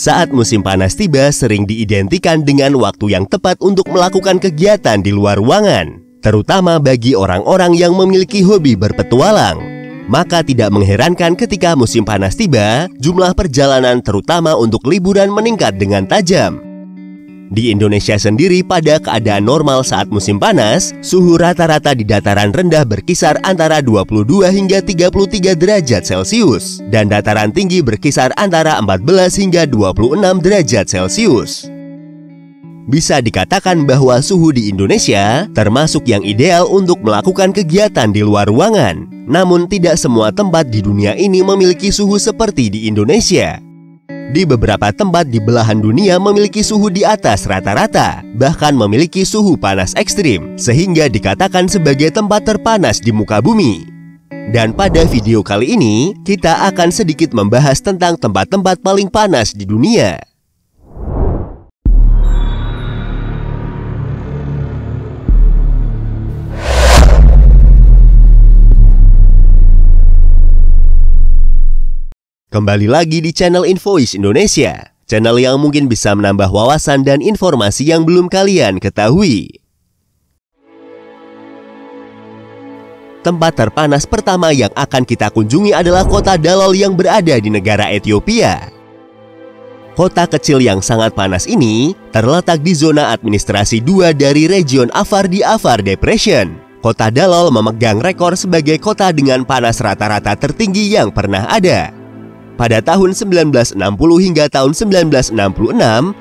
Saat musim panas tiba sering diidentikan dengan waktu yang tepat untuk melakukan kegiatan di luar ruangan, terutama bagi orang-orang yang memiliki hobi berpetualang. Maka tidak mengherankan ketika musim panas tiba, jumlah perjalanan terutama untuk liburan meningkat dengan tajam. Di Indonesia sendiri pada keadaan normal saat musim panas, suhu rata-rata di dataran rendah berkisar antara 22 hingga 33 derajat Celcius dan dataran tinggi berkisar antara 14 hingga 26 derajat Celcius. Bisa dikatakan bahwa suhu di Indonesia termasuk yang ideal untuk melakukan kegiatan di luar ruangan. Namun tidak semua tempat di dunia ini memiliki suhu seperti di Indonesia. Di beberapa tempat di belahan dunia memiliki suhu di atas rata-rata, bahkan memiliki suhu panas ekstrim, sehingga dikatakan sebagai tempat terpanas di muka bumi. Dan pada video kali ini, kita akan sedikit membahas tentang tempat-tempat paling panas di dunia. Kembali lagi di channel Invoice Indonesia, channel yang mungkin bisa menambah wawasan dan informasi yang belum kalian ketahui. Tempat terpanas pertama yang akan kita kunjungi adalah kota Dalol yang berada di negara Ethiopia. Kota kecil yang sangat panas ini terletak di zona administrasi 2 dari region Afar di Afar Depression. Kota Dalol memegang rekor sebagai kota dengan panas rata-rata tertinggi yang pernah ada. Pada tahun 1960 hingga tahun 1966,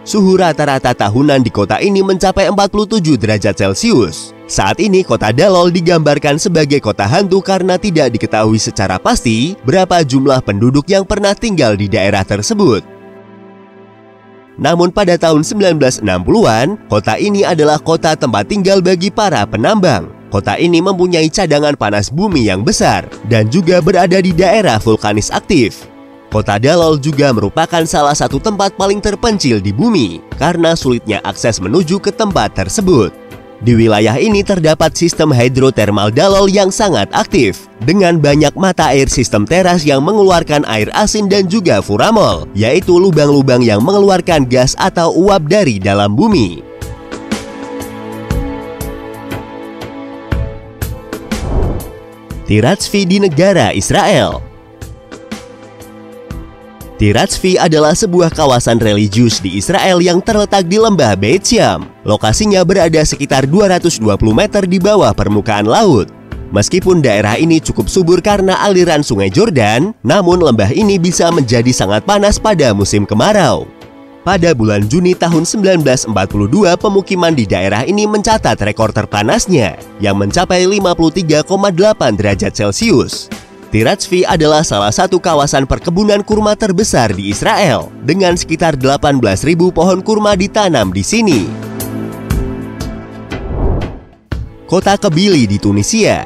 suhu rata-rata tahunan di kota ini mencapai 47 derajat Celcius. Saat ini kota Dalol digambarkan sebagai kota hantu karena tidak diketahui secara pasti berapa jumlah penduduk yang pernah tinggal di daerah tersebut. Namun pada tahun 1960-an, kota ini adalah kota tempat tinggal bagi para penambang. Kota ini mempunyai cadangan panas bumi yang besar dan juga berada di daerah vulkanis aktif. Kota Dalol juga merupakan salah satu tempat paling terpencil di bumi karena sulitnya akses menuju ke tempat tersebut. Di wilayah ini terdapat sistem hidrotermal Dalol yang sangat aktif dengan banyak mata air sistem teras yang mengeluarkan air asin dan juga furamol, yaitu lubang-lubang yang mengeluarkan gas atau uap dari dalam bumi. Tiratzvi di negara Israel. Tiratzvi adalah sebuah kawasan religius di Israel yang terletak di lembah Beit Syam. Lokasinya berada sekitar 220 meter di bawah permukaan laut. Meskipun daerah ini cukup subur karena aliran sungai Jordan, namun lembah ini bisa menjadi sangat panas pada musim kemarau. Pada bulan Juni tahun 1942, pemukiman di daerah ini mencatat rekor terpanasnya, yang mencapai 53,8 derajat Celcius. Tiratzvi adalah salah satu kawasan perkebunan kurma terbesar di Israel, dengan sekitar 18.000 pohon kurma ditanam di sini. Kota Kebili di Tunisia.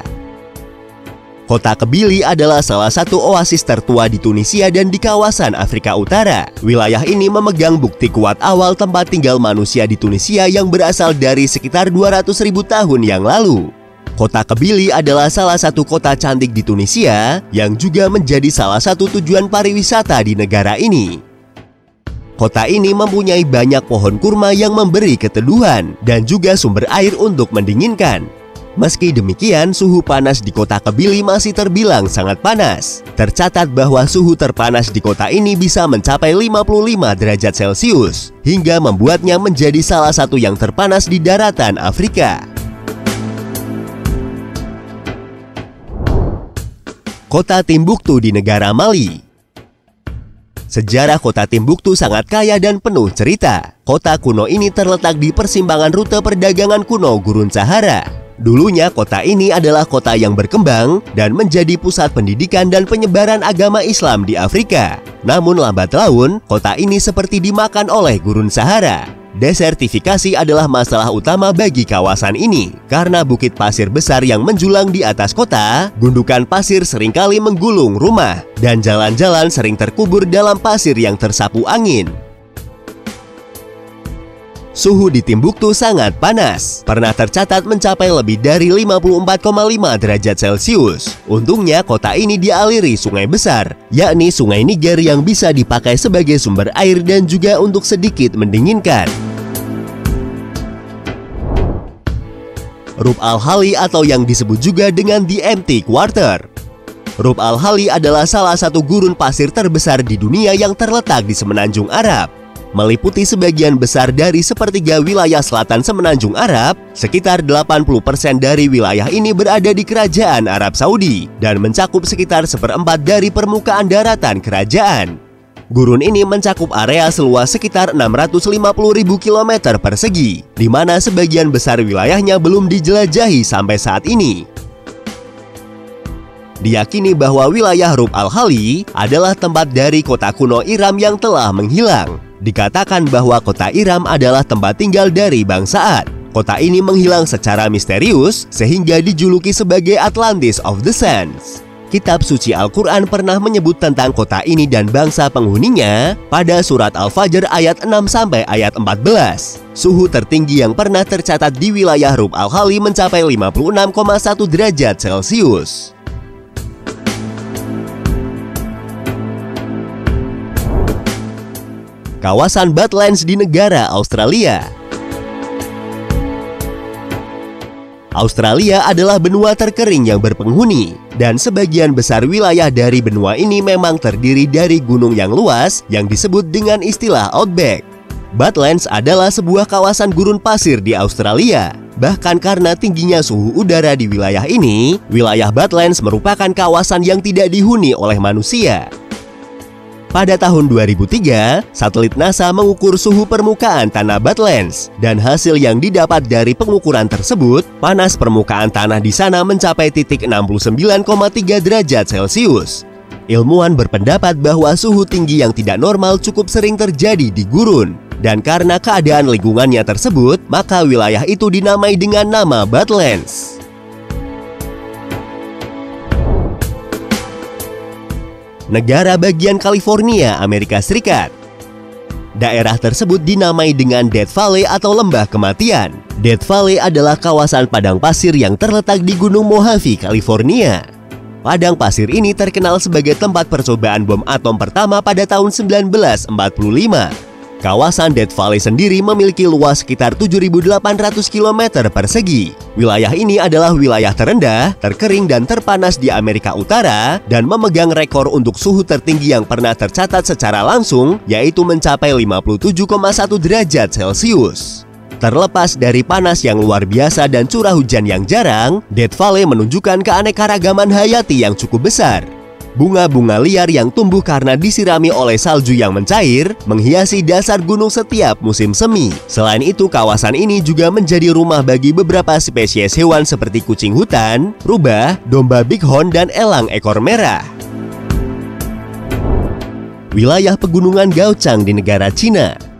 Kota Kebili adalah salah satu oasis tertua di Tunisia dan di kawasan Afrika Utara. Wilayah ini memegang bukti kuat awal tempat tinggal manusia di Tunisia yang berasal dari sekitar 200.000 tahun yang lalu. Kota Kebili adalah salah satu kota cantik di Tunisia yang juga menjadi salah satu tujuan pariwisata di negara ini. Kota ini mempunyai banyak pohon kurma yang memberi keteduhan dan juga sumber air untuk mendinginkan. Meski demikian, suhu panas di kota Kebili masih terbilang sangat panas. Tercatat bahwa suhu terpanas di kota ini bisa mencapai 55 derajat Celcius, hingga membuatnya menjadi salah satu yang terpanas di daratan Afrika. Kota Timbuktu di negara Mali. Sejarah kota Timbuktu sangat kaya dan penuh cerita. Kota kuno ini terletak di persimpangan rute perdagangan kuno Gurun Sahara. Dulunya kota ini adalah kota yang berkembang dan menjadi pusat pendidikan dan penyebaran agama Islam di Afrika. Namun lambat laun, kota ini seperti dimakan oleh Gurun Sahara. Desertifikasi adalah masalah utama bagi kawasan ini. Karena bukit pasir besar yang menjulang di atas kota, gundukan pasir seringkali menggulung rumah, dan jalan-jalan sering terkubur dalam pasir yang tersapu angin. Suhu di Timbuktu sangat panas, pernah tercatat mencapai lebih dari 54,5 derajat Celcius. Untungnya kota ini dialiri sungai besar, yakni Sungai Niger yang bisa dipakai sebagai sumber air dan juga untuk sedikit mendinginkan. Rub Al Khali atau yang disebut juga dengan The Empty Quarter. Rub Al Khali adalah salah satu gurun pasir terbesar di dunia yang terletak di Semenanjung Arab. Meliputi sebagian besar dari sepertiga wilayah selatan Semenanjung Arab, sekitar 80% dari wilayah ini berada di Kerajaan Arab Saudi dan mencakup sekitar seperempat dari permukaan daratan kerajaan. Gurun ini mencakup area seluas sekitar 650.000 km persegi, di mana sebagian besar wilayahnya belum dijelajahi sampai saat ini. Diyakini bahwa wilayah Rub Al Khali adalah tempat dari kota kuno Iram yang telah menghilang. Dikatakan bahwa kota Iram adalah tempat tinggal dari bangsa Ad. Kota ini menghilang secara misterius sehingga dijuluki sebagai Atlantis of the Sands. Kitab suci Al-Quran pernah menyebut tentang kota ini dan bangsa penghuninya pada surat Al-Fajr ayat 6 sampai ayat 14. Suhu tertinggi yang pernah tercatat di wilayah Rub Al Khali mencapai 56,1 derajat Celcius. Kawasan Badlands di negara Australia. Australia adalah benua terkering yang berpenghuni, dan sebagian besar wilayah dari benua ini memang terdiri dari gunung yang luas yang disebut dengan istilah outback. Badlands adalah sebuah kawasan gurun pasir di Australia. Bahkan karena tingginya suhu udara di wilayah ini, wilayah Badlands merupakan kawasan yang tidak dihuni oleh manusia. Pada tahun 2003, satelit NASA mengukur suhu permukaan tanah Badlands, dan hasil yang didapat dari pengukuran tersebut, panas permukaan tanah di sana mencapai titik 69,3 derajat Celcius. Ilmuwan berpendapat bahwa suhu tinggi yang tidak normal cukup sering terjadi di gurun, dan karena keadaan lingkungannya tersebut, maka wilayah itu dinamai dengan nama Badlands. Negara bagian California, Amerika Serikat. Daerah tersebut dinamai dengan Death Valley atau Lembah Kematian. Death Valley adalah kawasan padang pasir yang terletak di Gunung Mojave, California. Padang pasir ini terkenal sebagai tempat percobaan bom atom pertama pada tahun 1945. Kawasan Death Valley sendiri memiliki luas sekitar 7.800 km persegi. Wilayah ini adalah wilayah terendah, terkering dan terpanas di Amerika Utara dan memegang rekor untuk suhu tertinggi yang pernah tercatat secara langsung, yaitu mencapai 57,1 derajat Celcius. Terlepas dari panas yang luar biasa dan curah hujan yang jarang, Death Valley menunjukkan keanekaragaman hayati yang cukup besar. Bunga-bunga liar yang tumbuh karena disirami oleh salju yang mencair menghiasi dasar gunung setiap musim semi. Selain itu, kawasan ini juga menjadi rumah bagi beberapa spesies hewan seperti kucing hutan, rubah, domba bighorn, dan elang ekor merah. Wilayah pegunungan Gaochang di negara Cina.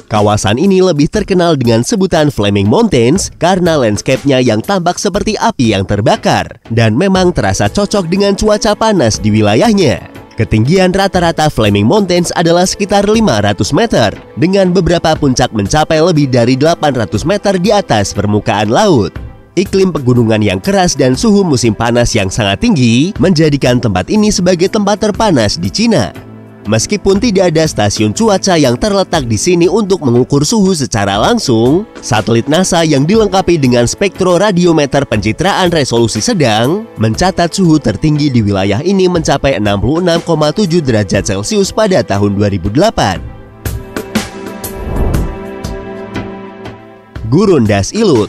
Kawasan ini lebih terkenal dengan sebutan Flaming Mountains karena landscape-nya yang tampak seperti api yang terbakar dan memang terasa cocok dengan cuaca panas di wilayahnya. Ketinggian rata-rata Flaming Mountains adalah sekitar 500 meter dengan beberapa puncak mencapai lebih dari 800 meter di atas permukaan laut. Iklim pegunungan yang keras dan suhu musim panas yang sangat tinggi menjadikan tempat ini sebagai tempat terpanas di Cina. Meskipun tidak ada stasiun cuaca yang terletak di sini untuk mengukur suhu secara langsung, satelit NASA yang dilengkapi dengan spektroradiometer pencitraan resolusi sedang mencatat suhu tertinggi di wilayah ini mencapai 66,7 derajat Celcius pada tahun 2008. Gurun Das Ilut.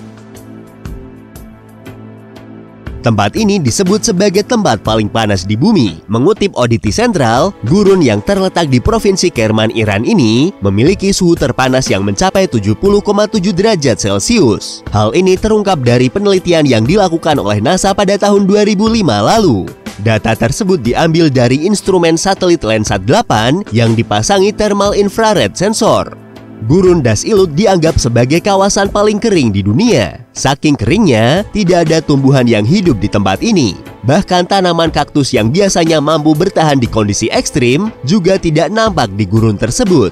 Tempat ini disebut sebagai tempat paling panas di bumi. Mengutip Oddity Central, gurun yang terletak di Provinsi Kerman, Iran ini memiliki suhu terpanas yang mencapai 70,7 derajat Celcius. Hal ini terungkap dari penelitian yang dilakukan oleh NASA pada tahun 2005 lalu. Data tersebut diambil dari instrumen satelit Landsat 8 yang dipasangi thermal infrared sensor. Gurun Das Ilut dianggap sebagai kawasan paling kering di dunia. Saking keringnya, tidak ada tumbuhan yang hidup di tempat ini. Bahkan tanaman kaktus yang biasanya mampu bertahan di kondisi ekstrim juga tidak nampak di gurun tersebut.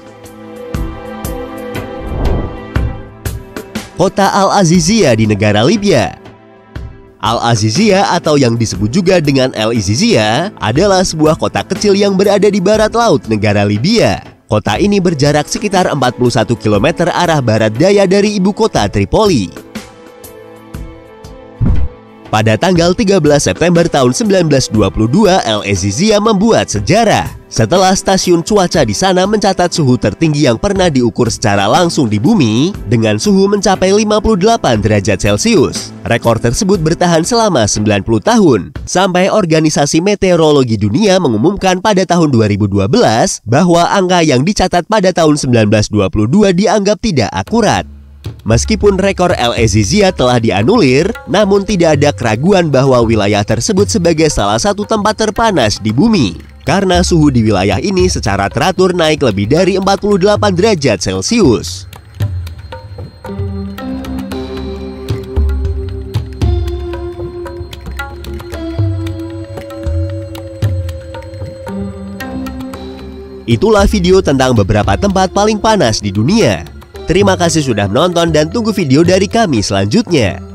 kota Al-Azizia di negara Libya. Al-Azizia atau yang disebut juga dengan El Izizia adalah sebuah kota kecil yang berada di barat laut negara Libya. Kota ini berjarak sekitar 41 km arah barat daya dari ibu kota Tripoli. Pada tanggal 13 September tahun 1922, El Izizia membuat sejarah setelah stasiun cuaca di sana mencatat suhu tertinggi yang pernah diukur secara langsung di bumi dengan suhu mencapai 58 derajat Celcius. Rekor tersebut bertahan selama 90 tahun sampai Organisasi Meteorologi Dunia mengumumkan pada tahun 2012 bahwa angka yang dicatat pada tahun 1922 dianggap tidak akurat. Meskipun rekor El Izizia telah dianulir, namun tidak ada keraguan bahwa wilayah tersebut sebagai salah satu tempat terpanas di bumi. Karena suhu di wilayah ini secara teratur naik lebih dari 48 derajat Celcius. Itulah video tentang beberapa tempat paling panas di dunia. Terima kasih sudah menonton dan tunggu video dari kami selanjutnya.